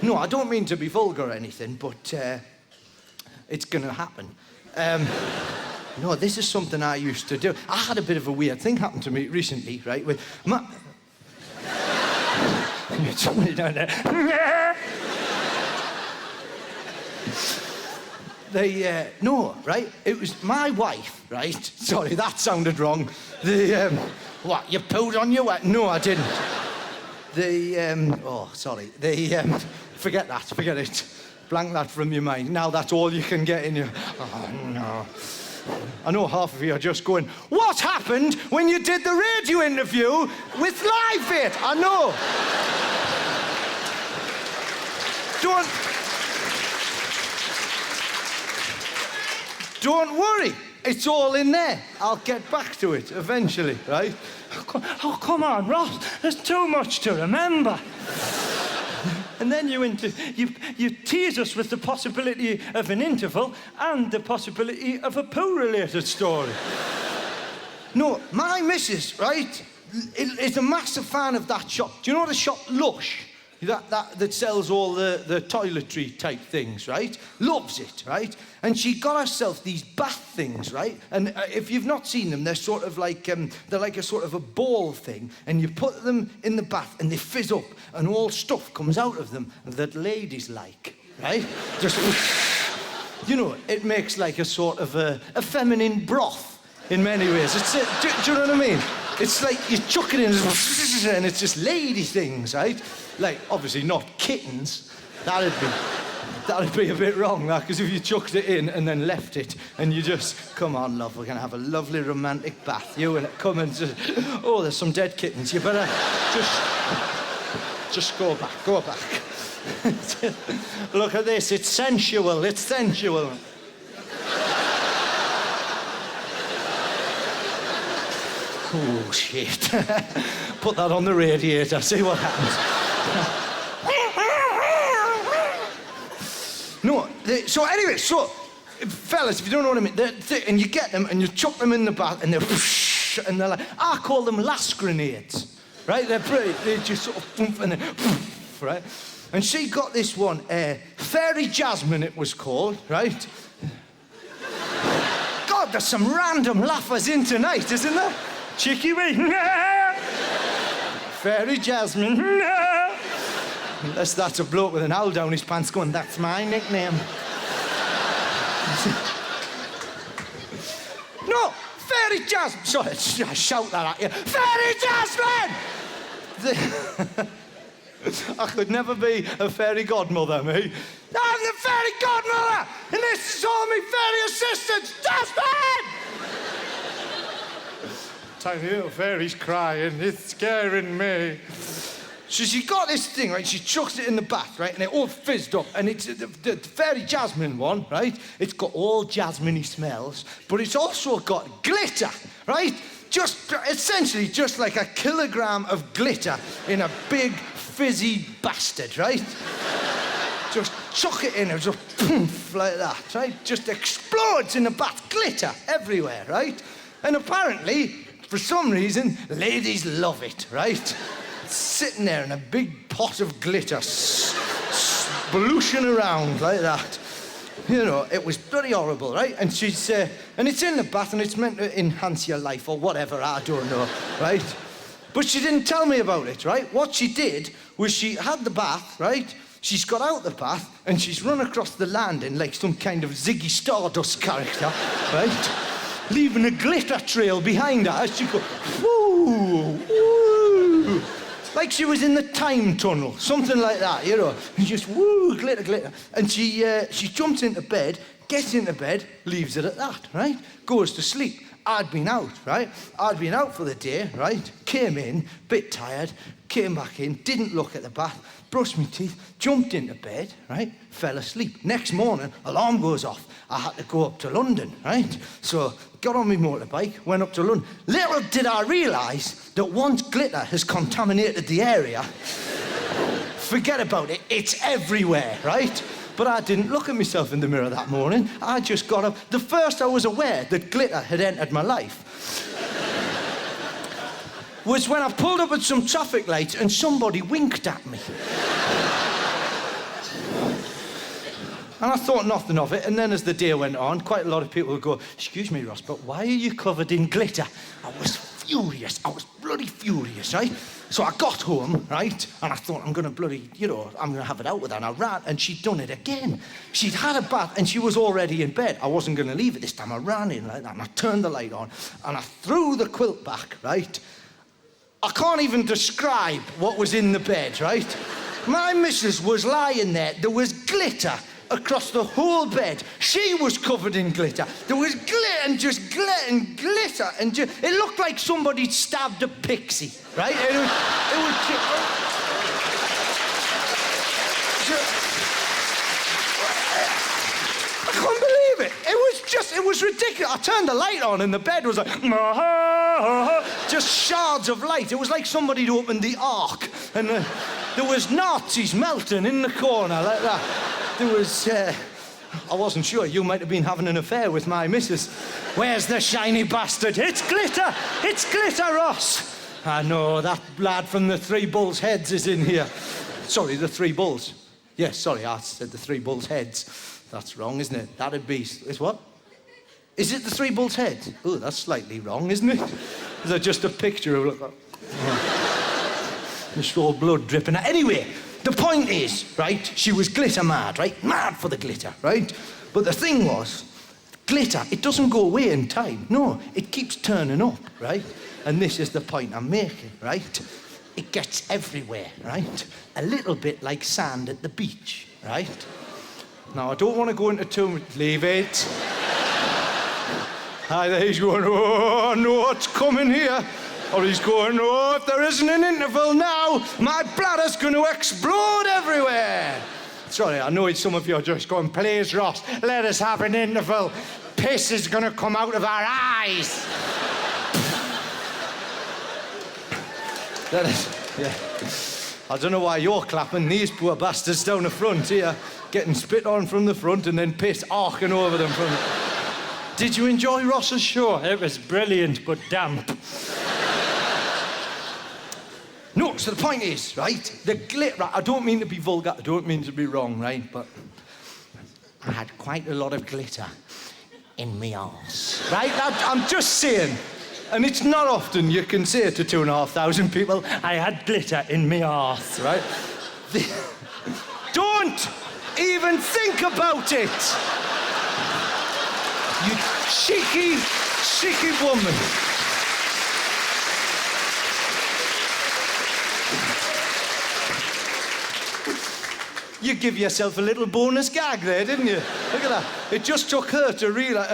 No, I don't mean to be vulgar or anything, but it's going to happen. No, this is something I used to do. I had a bit of a weird thing happen to me recently, right? With my... Somebody down there. No, right? It was my wife, right? Sorry, that sounded wrong. What, you pooed on your wife? No, I didn't. Forget that, forget it. Blank that from your mind. Now that's all you can get in your... Oh, no. I know half of you are just going, what happened when you did the radio interview with Live It? I know. Don't worry, it's all in there. I'll get back to it eventually, right? Oh, come on, Ross, there's too much to remember. And then you tease us with the possibility of an interval and the possibility of a poo-related story. No, my missus, right, is a massive fan of that shop. Do you know the shop Lush? That sells all the toiletry type things, right? Loves it, right? And she got herself these bath things, right? And if you've not seen them, they're sort of like, they're like a sort of a ball thing. And you put them in the bath and they fizz up and all stuff comes out of them that ladies like, right? Just, you know, it makes like a sort of a feminine broth in many ways. Do you know what I mean? It's like you chuck it in and it's just lady things, right? Like, obviously not kittens. That'd be a bit wrong, that, because if you chucked it in and then left it and you just, come on, love, we're going to have a lovely romantic bath. You and it come and just, oh, there's some dead kittens. You better just go back. Look at this, it's sensual. Oh, shit. Put that on the radiator, see what happens. No, so anyway, fellas, if you don't know what I mean, and you get them and you chuck them in the bath and they're whoosh, and they're like, I call them lass grenades, right? They just sort of and then poof, right? And she got this one, Fairy Jasmine it was called, right? God, there's some random laughers in tonight, isn't there? Chicky wee. Fairy Jasmine. Unless that's a bloke with an owl down his pants going, that's my nickname. No, Fairy Jasmine. Sorry, I shout that at you. Fairy Jasmine! I could never be a fairy godmother, me. I'm the fairy godmother, and this is all me fairy assistants. Jasmine! Tiny little fairy's crying. It's scaring me. So she got this thing, right? She chucks it in the bath, right? And it all fizzed up. And it's the Fairy Jasmine one, right? It's got all jasmine-y smells, but it's also got glitter, right? Just essentially just like a kilogram of glitter in a big fizzy bastard, right? Just chuck it in and just poof like that, right? Just explodes in the bath, glitter everywhere, right? And apparently, for some reason, ladies love it, right? Sitting there in a big pot of glitter, splooshing around like that. You know, it was bloody horrible, right? And she's, and it's in the bath and it's meant to enhance your life or whatever, I don't know, right? But she didn't tell me about it, right? What she did was she had the bath, right? She's got out the bath and she's run across the landing like some kind of Ziggy Stardust character, right? Leaving a glitter trail behind her as she goes, woo, woo. Like she was in the time tunnel, something like that, you know. And just, woo, glitter, glitter. And she jumps into bed, gets into bed, leaves it at that, right? Goes to sleep. I'd been out, right? I'd been out for the day, right? Came in, bit tired, came back in, didn't look at the bath, brushed my teeth, jumped into bed, right? Fell asleep. Next morning, alarm goes off. I had to go up to London, right? So got on my motorbike, went up to London. Little did I realise that once glitter has contaminated the area, forget about it, it's everywhere, right? But I didn't look at myself in the mirror that morning. I just got up. The first I was aware that glitter had entered my life was when I pulled up at some traffic lights and somebody winked at me. And I thought nothing of it. And then as the day went on, quite a lot of people would go, "Excuse me, Ross, but why are you covered in glitter?" I was furious. I was bloody furious, right? So I got home, right? And I thought, I'm going to bloody, I'm going to have it out with her. And I ran, and she'd done it again. She'd had a bath, and she was already in bed. I wasn't going to leave it this time. I ran in like that, and I turned the light on, and I threw the quilt back, right? I can't even describe what was in the bed, right? My missus was lying there. There was glitter across the whole bed. She was covered in glitter. There was glitter and just glitter and glitter. And it looked like somebody stabbed a pixie, right? It was I can't believe it. It was ridiculous. I turned the light on and the bed was like, just shards of light. It was like somebody'd opened the ark. And there was Nazis melting in the corner like that. There was, I wasn't sure. You might have been having an affair with my missus. Where's the shiny bastard? It's glitter! It's glitter, Ross! I know, that lad from the Three Bulls Heads is in here. Sorry, the Three Bulls. Yes, sorry, I said the Three Bulls Heads. That's wrong, isn't it? That'd be... Is what? Is it the Three Bulls Heads? Oh, that's slightly wrong, isn't it? Is that just a picture of... Just all blood dripping out. Anyway, the point is, right, she was glitter mad, right? Mad for the glitter, right? But the thing was, glitter, it doesn't go away in time. No, it keeps turning up, right? And this is the point I'm making, right? It gets everywhere, right? A little bit like sand at the beach, right? Now, I don't want to go into too much... Leave it. Either he's going, "Oh, no, what's coming here?" Or he's going, "Oh, if there isn't an interval now, my bladder's going to explode everywhere." Sorry, I know some of you are just going, "Please, Ross, let us have an interval. Piss is going to come out of our eyes." Yeah. I don't know why you're clapping. These poor bastards down the front here, getting spit on from the front and then piss arcing over them from... Did you enjoy Ross's show? It was brilliant, but damp. No, so the point is, right, the glitter... I don't mean to be vulgar, I don't mean to be wrong, right, but I had quite a lot of glitter in me arse, right? I'm just saying, and it's not often you can say it to 2,500 people, "I had glitter in me arse," right? Don't even think about it! You cheeky, cheeky woman. You give yourself a little bonus gag there, didn't you? Look at that. It just took her to realise...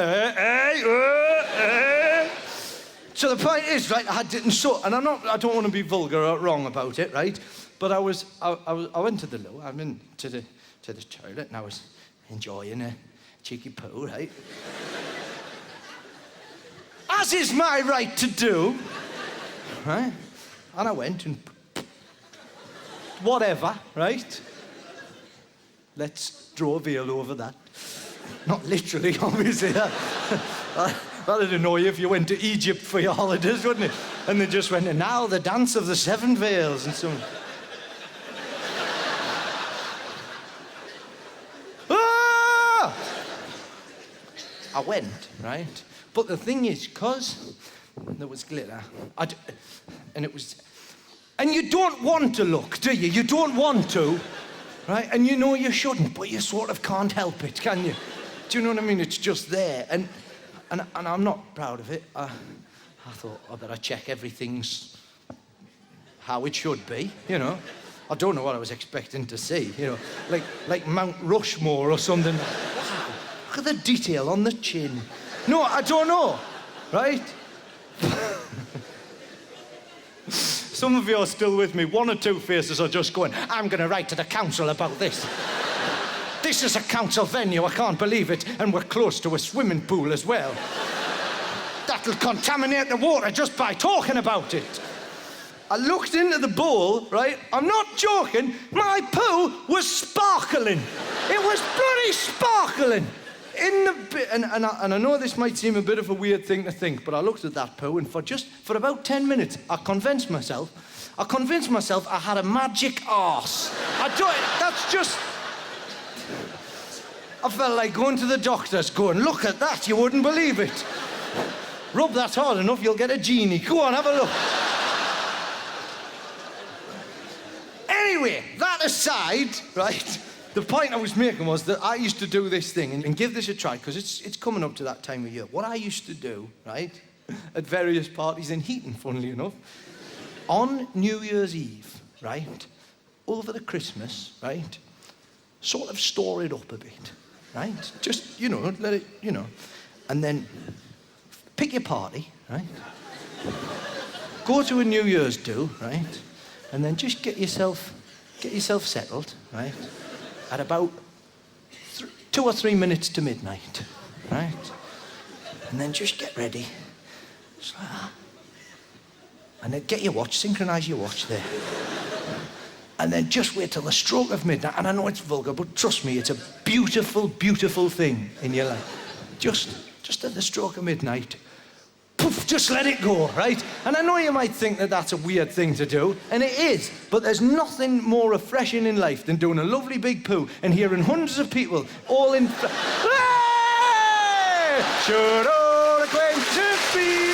So the point is, right, I didn't so... And I don't want to be vulgar or wrong about it, right? But I went to the loo, I went to the toilet, and I was enjoying a cheeky poo, right? As is my right to do, right? And I went and... Whatever, right? Let's draw a veil over that. Not literally, obviously. That'd annoy you if you went to Egypt for your holidays, wouldn't it? And they just went, "And now the dance of the seven veils," and so on. Ah! I went, right? But the thing is, because there was glitter, and it was... And you don't want to look, do you? You don't want to, right? And you know you shouldn't, but you sort of can't help it, can you? Do you know what I mean? It's just there. And I'm not proud of it. I thought, I better check everything's how it should be, you know? I don't know what I was expecting to see, you know? Like Mount Rushmore or something. Wow, look at the detail on the chin. No, I don't know, right? Some of you are still with me. One or two faces are just going, "I'm going to write to the council about this." This is a council venue, I can't believe it. And we're close to a swimming pool as well. That'll contaminate the water just by talking about it. I looked into the bowl, right? I'm not joking. My poo was sparkling. It was bloody sparkling. And I know this might seem a bit of a weird thing to think, but I looked at that poo, and for about 10 minutes, I convinced myself I had a magic arse. That's just... I felt like going to the doctors, going, look at that, you wouldn't believe it. Rub that hard enough, you'll get a genie. Go on, have a look. Anyway, that aside, right, the point I was making was that I used to do this thing and give this a try, because it's coming up to that time of year. What I used to do, right, at various parties in Heaton, funnily enough, on New Year's Eve, right, over the Christmas, right, sort of store it up a bit, right? Just, let it, and then pick your party, right? Go to a New Year's do, right? And then just get yourself settled, right? At about 2 or 3 minutes to midnight, right? And then just get ready. Just like that. And then get your watch, synchronise your watch there. And then just wait till the stroke of midnight. And I know it's vulgar, but trust me, it's a beautiful, beautiful thing in your life. Just at the stroke of midnight, poof, just let it go, right? And I know you might think that that's a weird thing to do, and it is, but there's nothing more refreshing in life than doing a lovely big poo and hearing hundreds of people all in... Hey! Should all acquaintances be